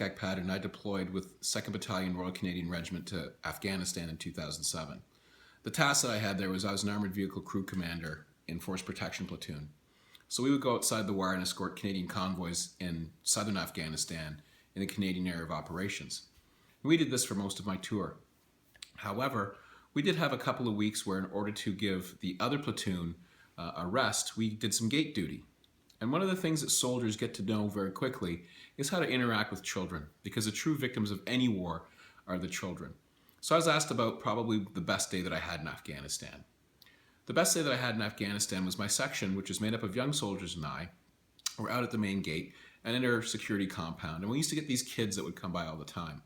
Akpata, and I deployed with 2nd Battalion Royal Canadian Regiment to Afghanistan in 2007. The task that I had there was I was an armored vehicle crew commander in Force Protection Platoon. So we would go outside the wire and escort Canadian convoys in southern Afghanistan in the Canadian area of operations. We did this for most of my tour. However, we did have a couple of weeks where, in order to give the other platoon a rest, we did some gate duty. And one of the things that soldiers get to know very quickly is how to interact with children, because the true victims of any war are the children. So I was asked about probably the best day that I had in Afghanistan. The best day that I had in Afghanistan was my section, which is made up of young soldiers, and I were out at the main gate and in our security compound. And we used to get these kids that would come by all the time.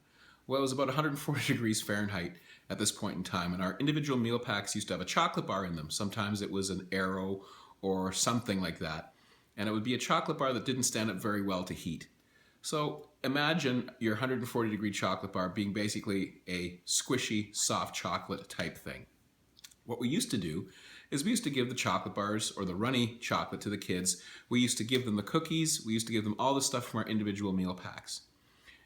Well, it was about 140 degrees Fahrenheit at this point in time, and our individual meal packs used to have a chocolate bar in them. Sometimes it was an Arrow or something like that. And it would be a chocolate bar that didn't stand up very well to heat. So imagine your 140 degree chocolate bar being basically a squishy, soft chocolate type thing. What we used to do is we used to give the chocolate bars or the runny chocolate to the kids. We used to give them the cookies. We used to give them all the stuff from our individual meal packs.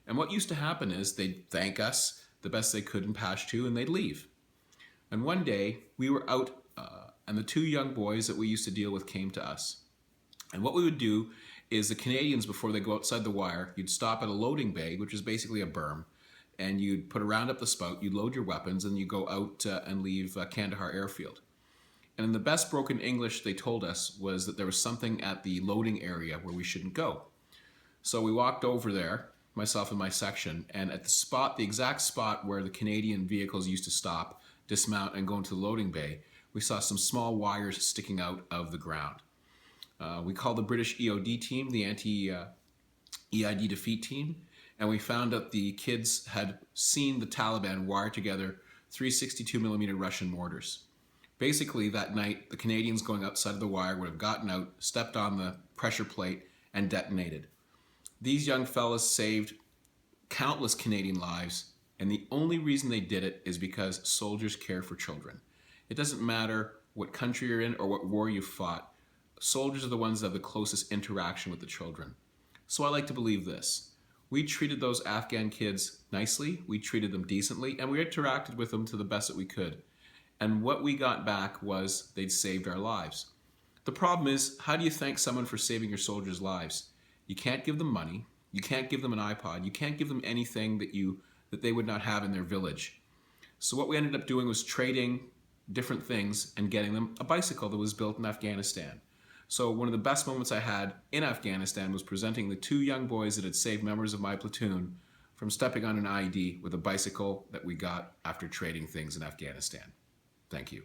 And what used to happen is they'd thank us the best they could in Pashto, and they'd leave. And one day we were out and the two young boys that we used to deal with came to us. And what we would do is the Canadians, before they go outside the wire, you'd stop at a loading bay, which is basically a berm, and you'd put a round up the spout, you'd load your weapons, and you go out and leave Kandahar airfield. And in the best broken English they told us was that there was something at the loading area where we shouldn't go. So we walked over there, myself and my section, and at the spot, the exact spot where the Canadian vehicles used to stop, dismount, and go into the loading bay, we saw some small wires sticking out of the ground. We called the British EOD team, the anti-EID defeat team, and we found out the kids had seen the Taliban wire together 362mm Russian mortars. Basically, that night, the Canadians going outside of the wire would have gotten out, stepped on the pressure plate, and detonated. These young fellas saved countless Canadian lives, and the only reason they did it is because soldiers care for children. It doesn't matter what country you're in or what war you fought. Soldiers are the ones that have the closest interaction with the children. So I like to believe this. We treated those Afghan kids nicely, we treated them decently, and we interacted with them to the best that we could. And what we got back was they'd saved our lives. The problem is, how do you thank someone for saving your soldiers' lives? You can't give them money, you can't give them an iPod, you can't give them anything that they would not have in their village. So what we ended up doing was trading different things and getting them a bicycle that was built in Afghanistan. So one of the best moments I had in Afghanistan was presenting the two young boys that had saved members of my platoon from stepping on an IED with a bicycle that we got after trading things in Afghanistan. Thank you.